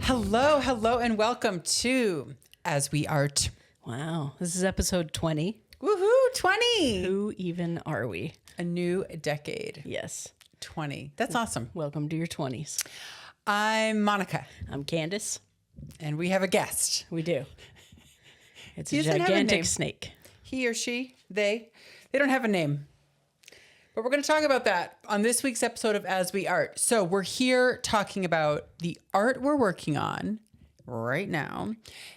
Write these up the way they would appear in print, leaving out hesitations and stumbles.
Hello, and welcome to As We Art. Wow, this is episode 20. Woohoo, 20! Who even are we? A new decade. Yes. 20. That's awesome. Welcome to your 20s. I'm Monica, I'm Candace. and we have a guest. We do. It's a He doesn't have a name. gigantic snake. He or she, they don't have a name. But we're going to talk about that on this week's episode of As We Art. So we're here talking about the art we're working on right now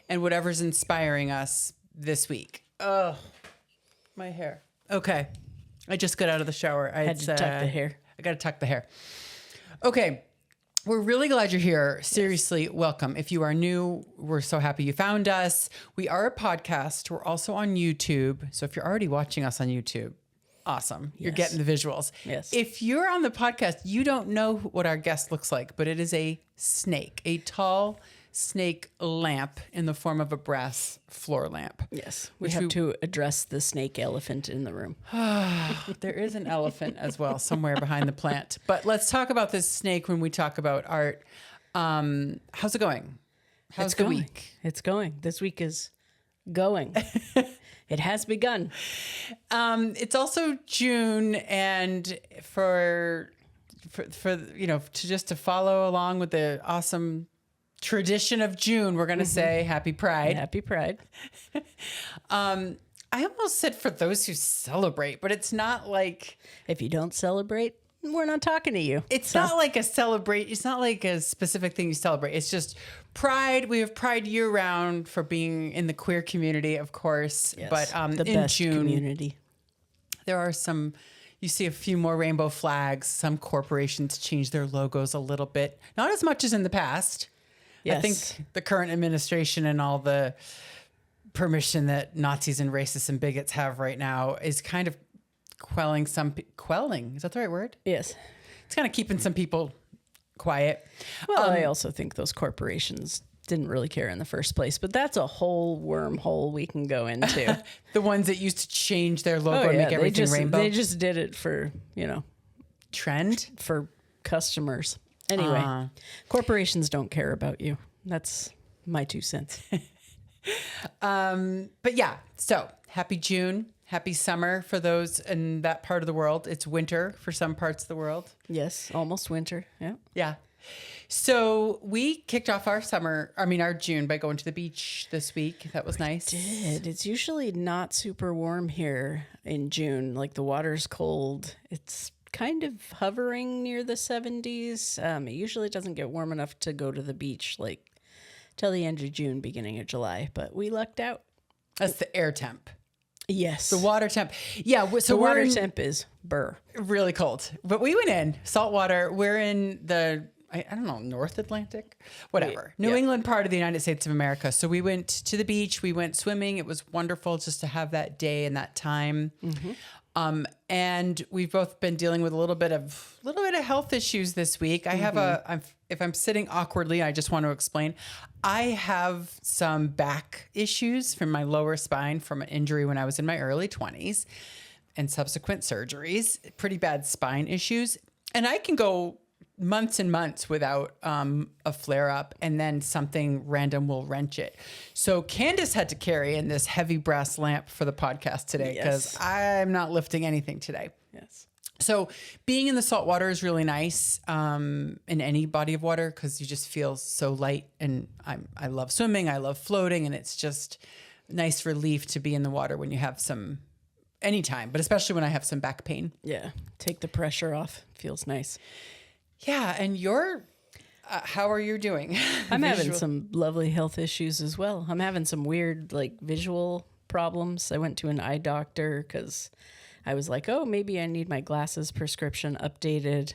and whatever's inspiring us this week. Oh, my hair. Okay. I just got out of the shower. I Had to tuck the hair. I got to tuck the hair. Okay. We're really glad you're here. Seriously, welcome. If you are new, we're so happy you found us. We are a podcast. We're also on YouTube. So if you're already watching us on YouTube, awesome. You're Yes. getting the visuals. Yes. If you're on the podcast, you don't know what our guest looks like, but it is a snake, a tall snake lamp in the form of a brass floor lamp. Yes. We Which have we- to address the snake elephant in the room. There is an elephant as well somewhere behind the plant. But let's talk about this snake when we talk about art. How's it going? How's It's the going. week? It's going. This week is going. It has begun. It's also June, and for you know, to follow along with the awesome tradition of June, we're going to say Happy Pride. Happy Pride. I almost said for those who celebrate, but it's not like If you don't celebrate, we're not talking to you. it's not like a celebrate. It's not like a specific thing you celebrate. It's just Pride. We have Pride year round for being in the queer community, of course. Yes, But the in best June, community. there are some. You see a few more rainbow flags. Some corporations change their logos a little bit, not as much as in the past. I Yes. think the current administration and all the permission that Nazis and racists and bigots have right now is kind of quelling quelling. Is that the right word? Yes. It's kind of keeping some people quiet. Well, I also think those corporations didn't really care in the first place, but that's a whole wormhole we can go into. The ones that used to change their logo and make everything rainbow. They just did it for, Trend. for customers. Anyway, corporations don't care about you. That's my 2 cents. But yeah, so happy June, happy summer for those in that part of the world. It's winter for some parts of the world. Yes, almost winter. Yeah. Yeah. So we kicked off our June by going to the beach this week. That was nice. It's usually not super warm here in June. Like the water's cold. It's kind of hovering near the 70s. It usually doesn't get warm enough to go to the beach like till the end of June, beginning of July, but we lucked out. That's the air temp. Yes. The water temp. Yeah. So the water we're temp is burr. really cold, but we went in salt water. We're in the, I don't know, North Atlantic, whatever, New England part of the United States of America. So we went to the beach, we went swimming. It was wonderful just to have that day and that time. And we've both been dealing with a little bit of health issues this week. I have if I'm sitting awkwardly, I just want to explain. I have some back issues from my lower spine from an injury when I was in my early 20s and subsequent surgeries, pretty bad spine issues. And I can go months and months without a flare up, and then something random will wrench it. So Candace had to carry in this heavy brass lamp for the podcast today because Yes. I'm not lifting anything today. Yes. So being in the salt water is really nice in any body of water because you just feel so light. And I love swimming. I love floating. And it's just nice relief to be in the water when you have some, anytime, but especially when I have some back pain. Yeah. Take the pressure off. Feels nice. Yeah. And how are you doing? I'm having some lovely health issues as well. I'm having some weird visual problems. I went to an eye doctor because I was like, oh, maybe I need my glasses prescription updated.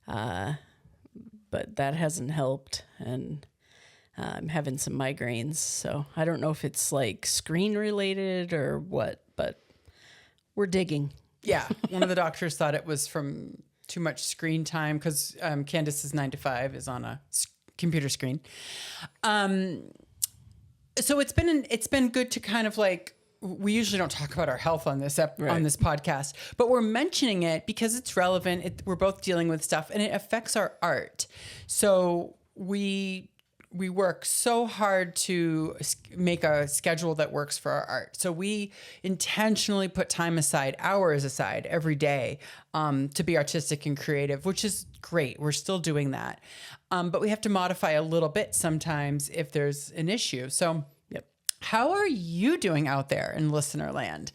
But that hasn't helped. And I'm having some migraines. So I don't know if it's screen related or what, but we're digging. Yeah. One of the doctors thought it was from too much screen time because Candace's 9 to 5 is on a computer screen. So it's been good to kind of we usually don't talk about our health on this on this podcast, but we're mentioning it because it's relevant. We're both dealing with stuff and it affects our art. So we we work so hard to make a schedule that works for our art. So we intentionally put time aside, hours aside every day to be artistic and creative, which is great. We're still doing that. But we have to modify a little bit sometimes if there's an issue. So how are you doing out there in listener land?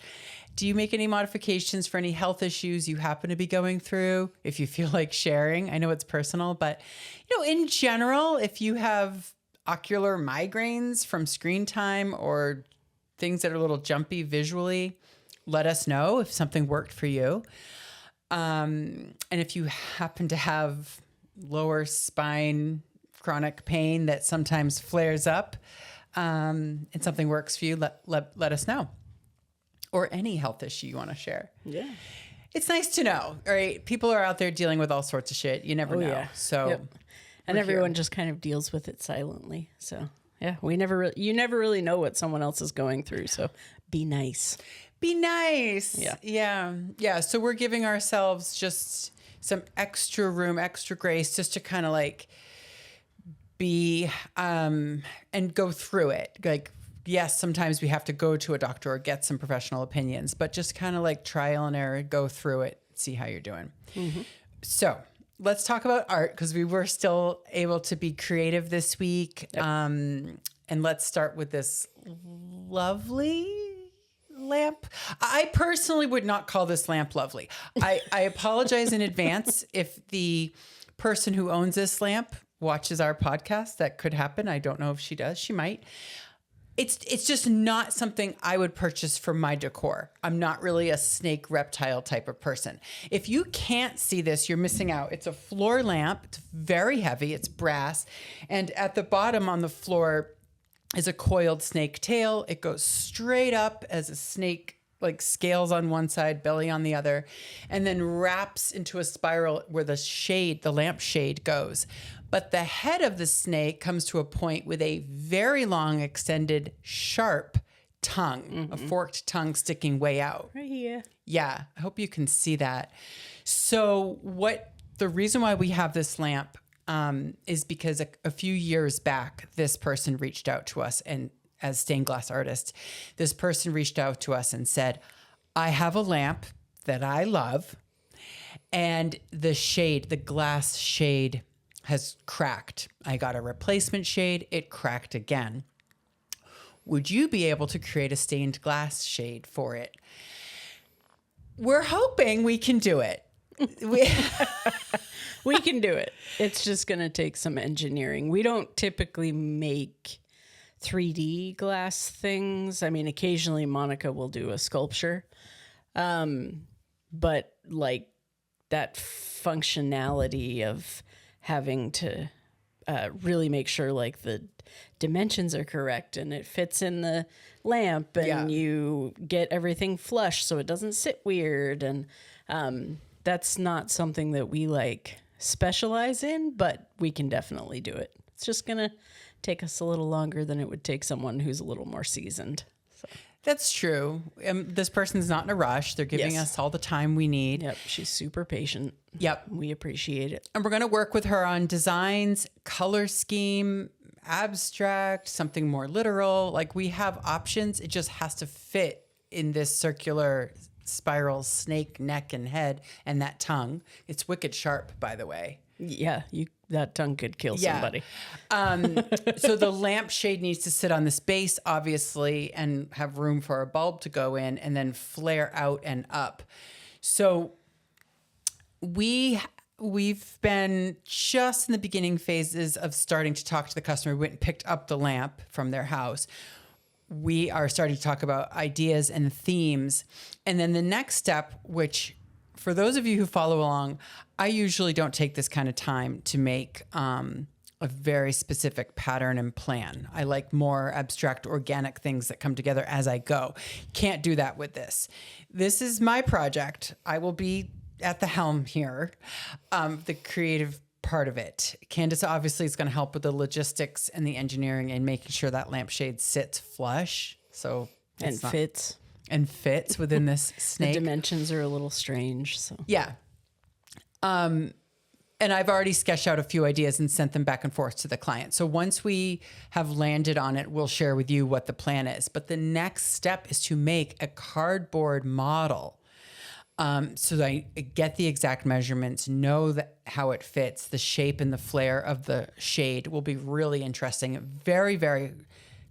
Do you make any modifications for any health issues you happen to be going through? If you feel like sharing, I know it's personal, but in general, if you have ocular migraines from screen time or things that are a little jumpy visually, let us know if something worked for you. And if you happen to have lower spine chronic pain that sometimes flares up, and something works for you, let us know. Or any health issue you want to share. Yeah. It's nice to know, right? People are out there dealing with all sorts of shit. You never know. Yeah. So, and everyone just kind of deals with it silently. So, yeah, you never really know what someone else is going through. So, be nice. Be nice. Yeah. Yeah. Yeah. So we're giving ourselves just some extra room, extra grace, just to kind of like be and go through it. Like, yes, sometimes we have to go to a doctor or get some professional opinions, but just kind of like trial and error, go through it, see how you're doing. Mm-hmm. So let's talk about art, because we were still able to be creative this week. Yep. And let's start with this lovely lamp. I personally would not call this lamp lovely. I apologize in advance if the person who owns this lamp watches our podcast. That could happen. I don't know if she does. She might. It's just not something I would purchase for my decor. I'm not really a snake reptile type of person. If you can't see this, you're missing out. It's a floor lamp. It's very heavy. It's brass. And at the bottom on the floor is a coiled snake tail. It goes straight up as a snake, like scales on one side, belly on the other, and then wraps into a spiral where the lamp shade goes. But the head of the snake comes to a point with a very long, extended, sharp tongue, a forked tongue sticking way out. Right here. Yeah, I hope you can see that. So the reason why we have this lamp is because a few years back, this person reached out to us, and as stained glass artists, this person reached out to us and said, I have a lamp that I love, and the glass shade has cracked. I got a replacement shade. It cracked again. Would you be able to create a stained glass shade for it? We're hoping we can do it. We can do it. It's just going to take some engineering. We don't typically make 3D glass things. I mean, occasionally Monica will do a sculpture. But like that functionality of having to really make sure like the dimensions are correct and it fits in the lamp, and you get everything flush so it doesn't sit weird. And that's not something that we like specialize in, but we can definitely do it. It's just going to take us a little longer than it would take someone who's a little more seasoned. So. That's true. This person's not in a rush. They're giving us all the time we need. Yep. She's super patient. Yep. We appreciate it. And we're going to work with her on designs, color scheme, abstract, something more literal. Like, we have options. It just has to fit in this circular spiral snake neck and head and that tongue. It's wicked sharp, by the way. Yeah, that tongue could kill somebody. So the lamp shade needs to sit on this base, obviously, and have room for a bulb to go in and then flare out and up. So we've been just in the beginning phases of starting to talk to the customer. We went and picked up the lamp from their house. We are starting to talk about ideas and themes. And then the next step, which for those of you who follow along, I usually don't take this kind of time to make a very specific pattern and plan. I like more abstract, organic things that come together as I go. Can't do that with this. This is my project. I will be at the helm here, the creative part of it. Candace obviously is going to help with the logistics and the engineering and making sure that lampshade sits flush. So fits within this snake. The dimensions are a little strange. So yeah. And I've already sketched out a few ideas and sent them back and forth to the client. So once we have landed on it, we'll share with you what the plan is. But the next step is to make a cardboard model. So that I get the exact measurements, know how it fits, the shape and the flare of the shade will be really interesting. Very, very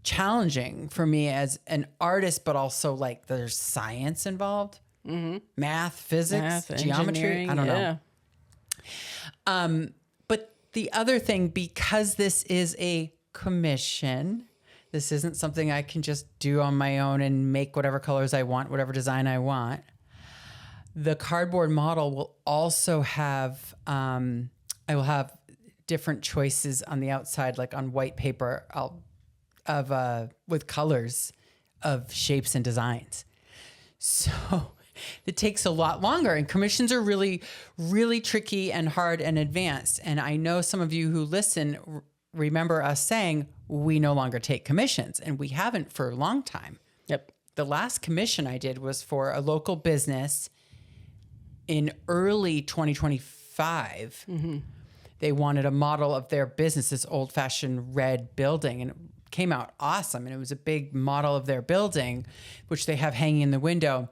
challenging for me as an artist, but also like there's science involved, math, physics, geometry. I don't know. But the other thing, because this is a commission, this isn't something I can just do on my own and make whatever colors I want, whatever design I want. The cardboard model will also have, I will have different choices on the outside, like on white paper with colors of shapes and designs. So it takes a lot longer, and commissions are really, really tricky and hard and advanced. And I know some of you who listen remember us saying we no longer take commissions, and we haven't for a long time. Yep. The last commission I did was for a local business in early 2025. They wanted a model of their business, this old-fashioned red building, and it came out awesome. And it was a big model of their building, which they have hanging in the window.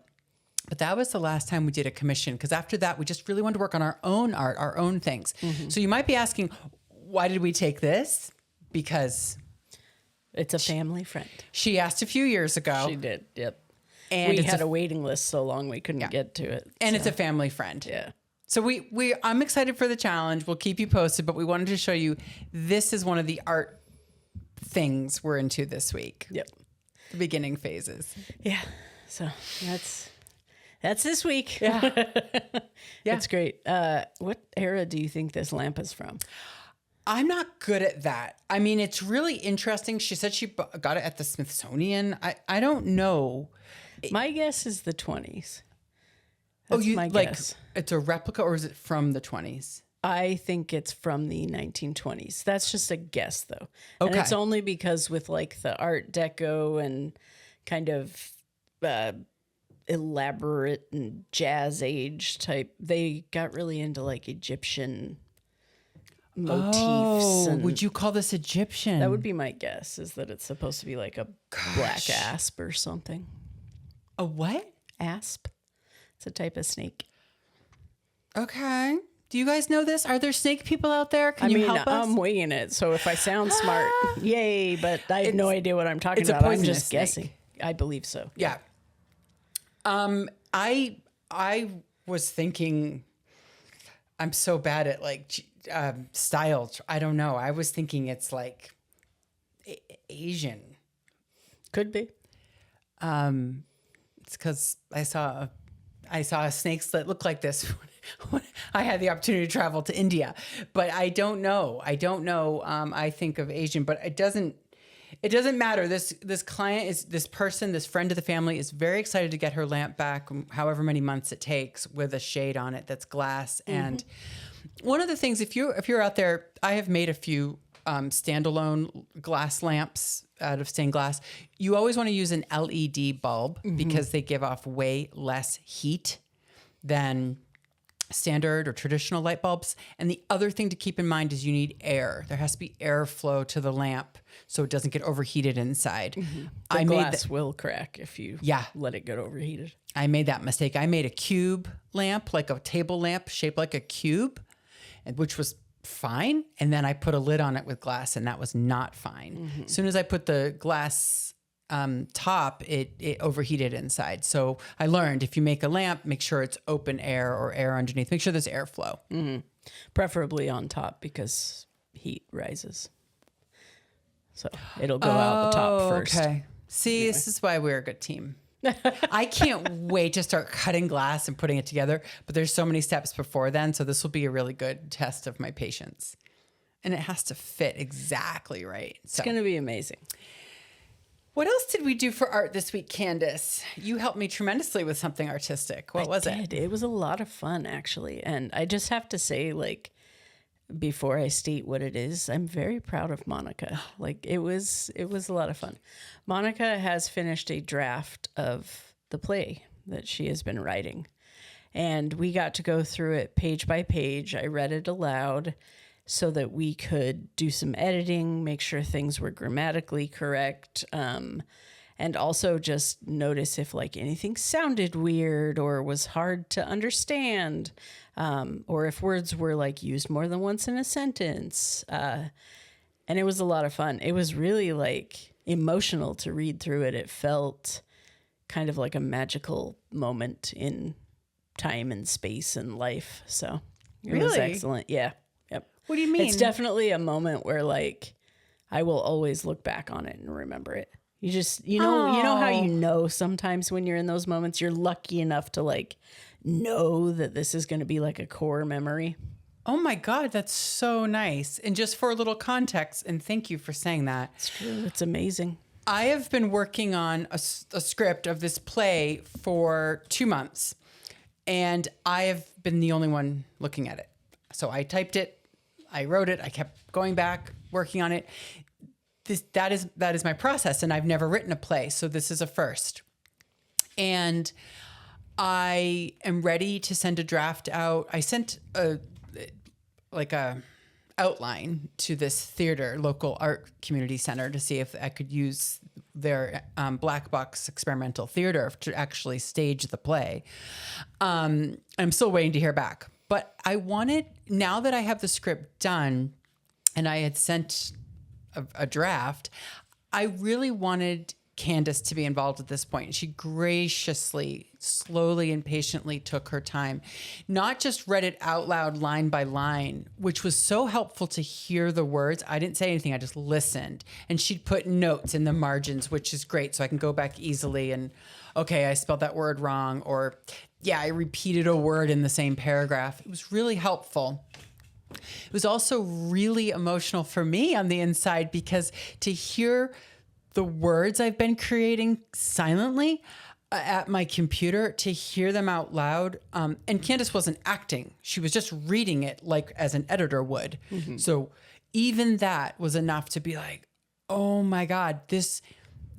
But that was the last time we did a commission, because after that, we just really wanted to work on our own art, our own things. So you might be asking, why did we take this? Because it's a family friend. She asked a few years ago. She did, yep. And we had a waiting list so long we couldn't get to it. And it's a family friend. Yeah. So I'm excited for the challenge. We'll keep you posted, but we wanted to show you this is one of the art things we're into this week. Yep. The beginning phases. Yeah. So that's this week. Yeah. Yeah. It's great. What era do you think this lamp is from? I'm not good at that. I mean, it's really interesting. She said she got it at the Smithsonian. I don't know. My guess is the 20s. That's my guess. It's a replica, or is it from the 20s? I think it's from the 1920s. That's just a guess, though. Okay. And it's only because with like the Art Deco and kind of elaborate and jazz age type, they got really into like Egyptian motifs. Oh, would you call this Egyptian? That would be my guess, is that it's supposed to be like a black asp or something. A what? Asp. It's a type of snake. Okay. Do you guys know this? Are there snake people out there? Can you help us? I'm winging it, so if I sound smart, yay, but I have no idea what I'm talking about. I'm just guessing. I believe so. Yeah. I was thinking, I'm so bad at like style. I don't know. I was thinking it's like Asian. Could be. It's because I saw a snake that looked like this when I had the opportunity to travel to India, but I don't know. I think of Asian, but it doesn't matter. This client this friend of the family is very excited to get her lamp back, however many months it takes, with a shade on it that's glass. Mm-hmm. And one of the things, if you're out there, I have made a few standalone glass lamps out of stained glass. You always want to use an LED bulb, mm-hmm. because they give off way less heat than standard or traditional light bulbs. And the other thing to keep in mind is you need air. There has to be airflow to the lamp so it doesn't get overheated inside. Mm-hmm. The glass will crack if you let it get overheated. I made that mistake. I made a cube lamp, like a table lamp shaped like a cube, which was fine. And then I put a lid on it with glass, and that was not fine. Mm-hmm. As soon as I put the glass top, it overheated inside. So I learned, if you make a lamp, make sure it's open air or air underneath. Make sure there's airflow. Mm-hmm. Preferably on top, because heat rises. So it'll go out the top first. Okay. See, anyway. This is why we're a good team. I can't wait to start cutting glass and putting it together, but there's so many steps before then. So this will be a really good test of my patience, and it has to fit exactly right. It's going to be amazing. What else did we do for art this week, Candace? You helped me tremendously with something artistic. What was it? It was a lot of fun, actually. And I just have to say, like, before I state what it is, I'm very proud of Monica. Like, it was a lot of fun. Monica has finished a draft of the play that she has been writing. And we got to go through it page by page. I read it aloud so that we could do some editing, make sure things were grammatically correct, and also just notice if like anything sounded weird or was hard to understand, or if words were like used more than once in a sentence. And it was a lot of fun. It was really like emotional to read through it. It felt kind of like a magical moment in time and space and life. So it was excellent. Yeah. Yep. What do you mean? It's definitely a moment where like I will always look back on it and remember it. You just, you know how you know sometimes when you're in those moments, you're lucky enough to like know that this is going to be like a core memory. Oh my God, that's so nice. And just for a little context, and thank you for saying that. It's true. It's amazing. I have been working on a script of this play for 2 months, and I have been the only one looking at it. So I typed it, I wrote it, I kept going back, working on it. That is my process, and I've never written a play, so this is a first. And I am ready to send a draft out. I sent a outline to this local art community center, to see if I could use their black box experimental theater to actually stage the play. I'm still waiting to hear back, but I wanted, now that I have the script done and I had sent a draft, I really wanted Candace to be involved at this point. She graciously, slowly and patiently took her time, not just read it out loud line by line, which was so helpful to hear the words. I didn't say anything. I just listened, and she'd put notes in the margins, which is great. So I can go back easily and, okay, I spelled that word wrong, or yeah, I repeated a word in the same paragraph. It was really helpful. It was also really emotional for me on the inside, because to hear the words I've been creating silently at my computer, to hear them out loud. And Candace wasn't acting. She was just reading it like as an editor would. Mm-hmm. So even that was enough to be like, oh my God, this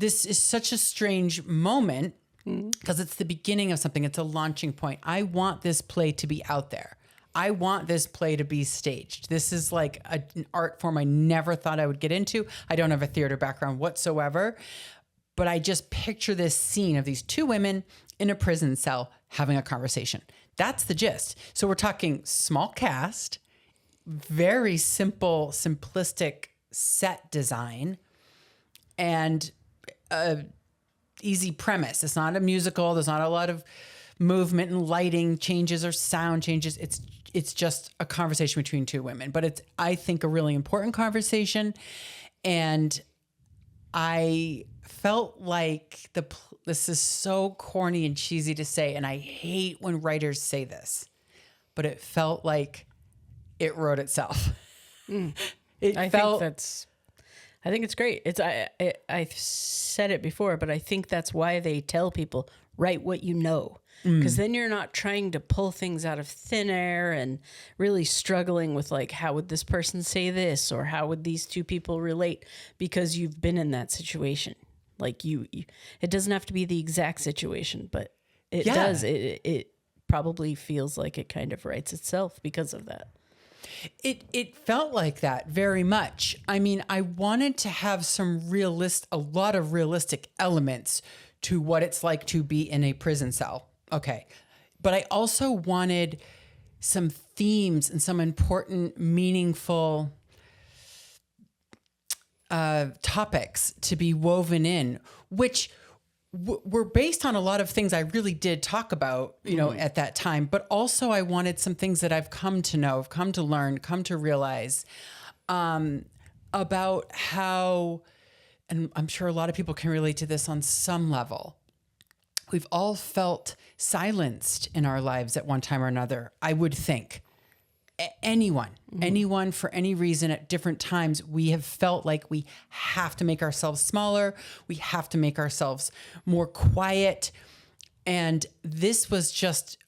is such a strange moment, because it's the beginning of something. It's a launching point. I want this play to be out there. I want this play to be staged. This is like an art form I never thought I would get into. I don't have a theater background whatsoever, but I just picture this scene of these two women in a prison cell having a conversation. That's the gist. So we're talking small cast, very simple, simplistic set design, and easy premise. It's not a musical. There's not a lot of movement and lighting changes or sound changes. It's just a conversation between two women, but it's, I think, a really important conversation. And I felt like this is so corny and cheesy to say, and I hate when writers say this, but it felt like it wrote itself. I think it's great. I've said it before, but I think that's why they tell people, write what you know. Because then you're not trying to pull things out of thin air and really struggling with like, how would this person say this? Or how would these two people relate? Because you've been in that situation. Like you it doesn't have to be the exact situation, but it does. It probably feels like it kind of writes itself because of that. It felt like that very much. I mean, I wanted to have a lot of realistic elements to what it's like to be in a prison cell. Okay. But I also wanted some themes and some important, meaningful topics to be woven in, which were based on a lot of things I really did talk about, at that time. But also I wanted some things that I've come to know, come to learn, come to realize about how, and I'm sure a lot of people can relate to this on some level, we've all felt silenced in our lives at one time or another, I would think. Anyone for any reason at different times, we have felt like we have to make ourselves smaller. We have to make ourselves more quiet. And this was just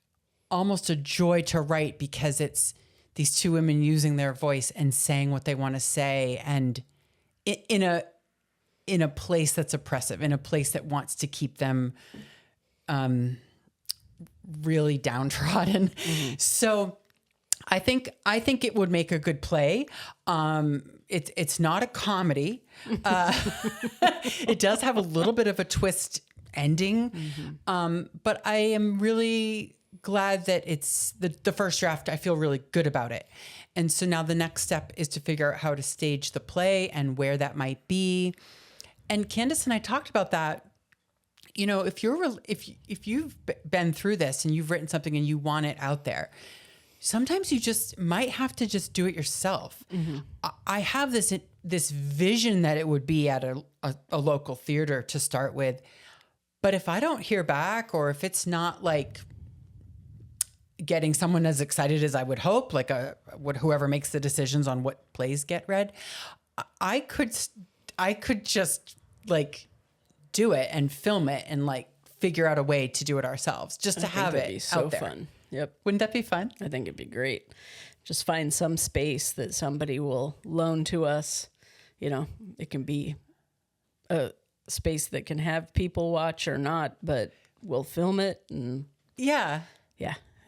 almost a joy to write, because it's these two women using their voice and saying what they want to say, and in a place that's oppressive, in a place that wants to keep them really downtrodden. So I think it would make a good play. It's not a comedy. It does have a little bit of a twist ending. But I am really glad that it's the first draft. I feel really good about it. And so now the next step is to figure out how to stage the play and where that might be. And Candace and I talked about that. You know, if you've been through this and you've written something and you want it out there, sometimes you just might have to just do it yourself. I have this vision that it would be at a local theater to start with. But if I don't hear back, or if it's not like getting someone as excited as I would hope, like whoever makes the decisions on what plays get read, I could just like do it and film it and like figure out a way to do it ourselves, just to have it be so out there. fun. Yep. Wouldn't that be fun? I think it'd be great. Just find some space that somebody will loan to us. You know, it can be a space that can have people watch or not, but we'll film it and Yeah.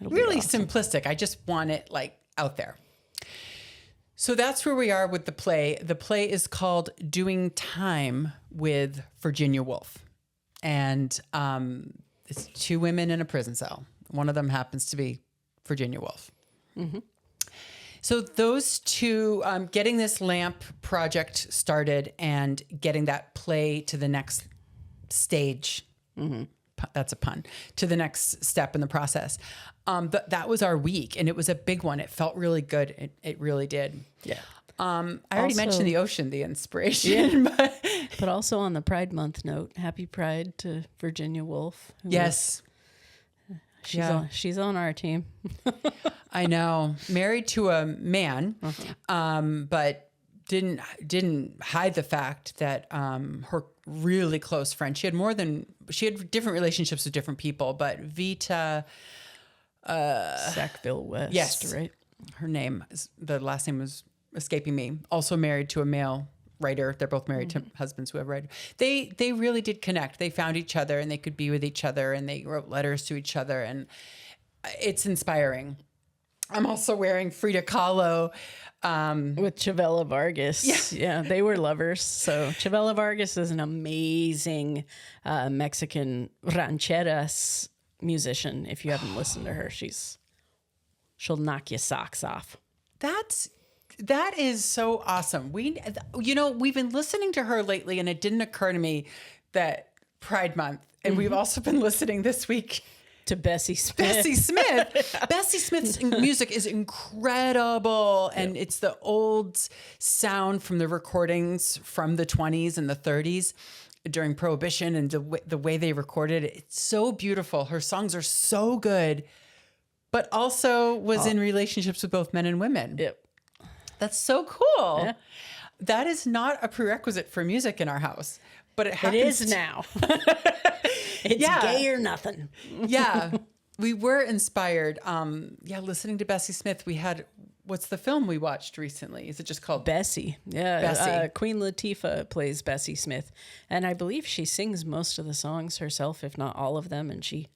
it'll Really be awesome. simplistic. I just want it like out there. So that's where we are with the play. The play is called Doing Time with Virginia Woolf. And it's two women in a prison cell. One of them happens to be Virginia Woolf. So those two, getting this lamp project started and getting that play to the next stage, that's a pun, to the next step in the process. But that was our week, and it was a big one. It felt really good. It really did. Yeah. I already mentioned the ocean, the inspiration. Yeah. But also on the Pride Month note, happy Pride to Virginia Woolf. Yes. She's on our team. I know. Married to a man, but didn't hide the fact that her really close friend, she had different relationships with different people, but Vita Sackville West, yes, right? Her name, the last name was escaping me. Also married to a male writer. They're both married to husbands who have read. They really did connect. They found each other and they could be with each other, and they wrote letters to each other, and it's inspiring. I'm also wearing Frida Kahlo. With Chavela Vargas. Yeah, they were lovers. So Chavela Vargas is an amazing Mexican rancheras musician. If you haven't listened to her, she'll knock your socks off. That is so awesome. We've been listening to her lately, and it didn't occur to me that Pride Month, and we've also been listening this week to Bessie Smith. Bessie Smith's music is incredible, and it's the old sound from the recordings from the 20s and the 30s during Prohibition, and the way they recorded it. It's so beautiful. Her songs are so good, but also was in relationships with both men and women. Yep. That's so cool. Yeah. That is not a prerequisite for music in our house, but it happens. It is now. It's gay or nothing. Yeah. We were inspired. Listening to Bessie Smith. We had, what's the film we watched recently? Is it just called Bessie? Yeah. Bessie. Queen Latifah plays Bessie Smith. And I believe she sings most of the songs herself, if not all of them. And she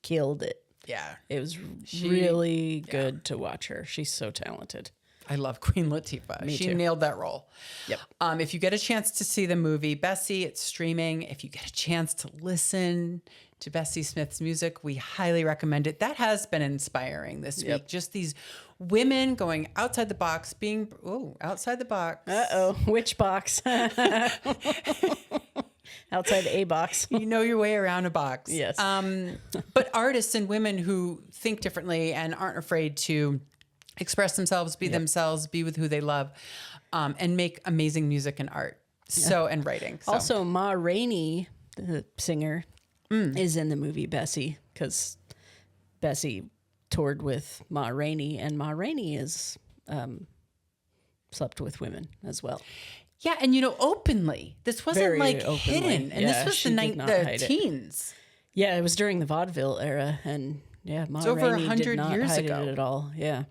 killed it. Yeah. It was really good to watch her. She's so talented. I love Queen Latifah. She nailed that role. Yep. If you get a chance to see the movie Bessie, it's streaming. If you get a chance to listen to Bessie Smith's music, we highly recommend it. That has been inspiring this week. Just these women going outside the box, outside the box. Uh-oh. Which box? Outside a box. You know your way around a box. Yes. But artists and women who think differently and aren't afraid to express themselves, be themselves, be with who they love, and make amazing music and art. And writing. So. Also, Ma Rainey, the singer, is in the movie Bessie, because Bessie toured with Ma Rainey, and Ma Rainey is slept with women as well. Yeah, and openly. This wasn't Very openly. Hidden. And this was she the did not hide it. teens. Yeah, it was during the vaudeville era, and Ma It's over Rainey 100 did not years hide ago. it at all. Yeah.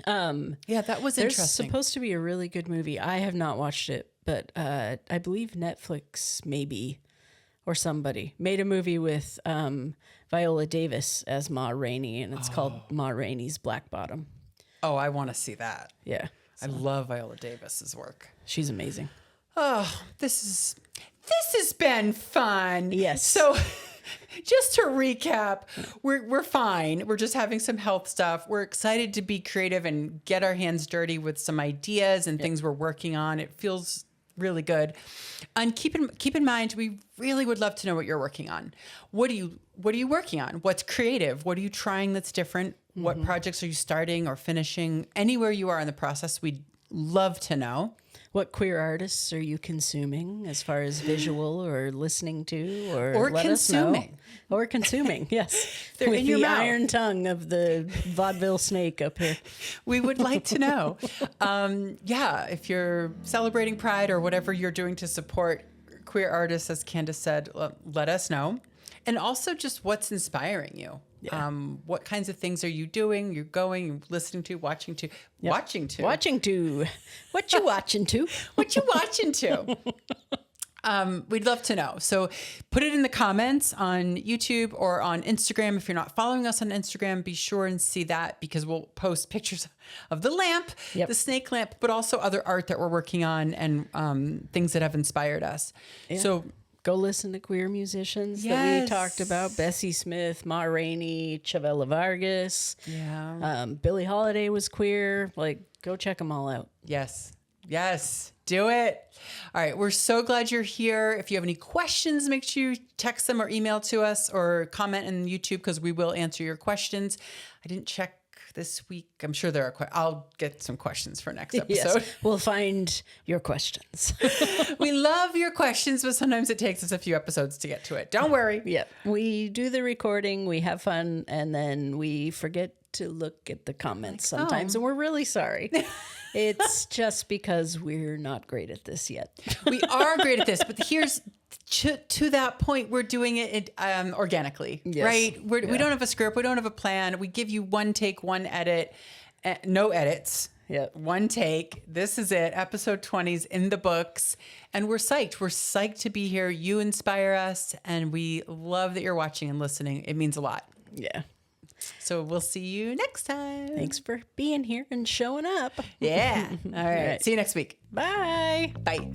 That was There's interesting. supposed to be a really good movie. I have not watched it, but I believe Netflix maybe or somebody made a movie with Viola Davis as Ma Rainey, and it's called Ma Rainey's Black Bottom. Oh, I want to see that. Yeah. I love Viola Davis's work. She's amazing. Oh, this has been fun. Yes. So just to recap, we're fine. We're just having some health stuff. We're excited to be creative and get our hands dirty with some ideas and things we're working on. It feels really good. And keep in mind, we really would love to know what you're working on. What are you working on? What's creative? What are you trying that's different? What projects are you starting or finishing? Anywhere you are in the process, we'd love to know. What queer artists are you consuming as far as visual or listening to or let consuming? Us know? Or consuming, yes. They're With in your the mouth. iron tongue of the vaudeville snake up here. We would like to know. If you're celebrating Pride or whatever you're doing to support queer artists, as Candace said, let us know. And also just what's inspiring you. Yeah. What kinds of things are you doing? You're going, listening to, watching to, watching to. Watching to. What you watching to? What you watching to? We'd love to know. So put it in the comments on YouTube or on Instagram. If you're not following us on Instagram, be sure and see that, because we'll post pictures of the lamp, the snake lamp, but also other art that we're working on and things that have inspired us. Yeah. So go listen to queer musicians that we talked about. Bessie Smith, Ma Rainey, Chavela Vargas. Yeah. Billie Holiday was queer. Like, go check them all out. Yes. Do it. All right. We're so glad you're here. If you have any questions, make sure you text them or email to us or comment in YouTube, because we will answer your questions. I didn't check this week. I'm sure there are. I'll get some questions for next episode. Yes, we'll find your questions. We love your questions, but sometimes it takes us a few episodes to get to it. Don't worry. Yeah. We do the recording, we have fun, and then we forget to look at the comments sometimes, and we're really sorry. It's just because we're not great at this yet. We are great at this, but here's to that point, we're doing it organically, right? We don't have a script. We don't have a plan. We give you one take, one edit, no edits. Yep. One take. This is it. Episode 20's in the books. And we're psyched. We're psyched to be here. You inspire us. And we love that you're watching and listening. It means a lot. Yeah. So we'll see you next time. Thanks for being here and showing up. Yeah. All right. See you next week. Bye. Bye.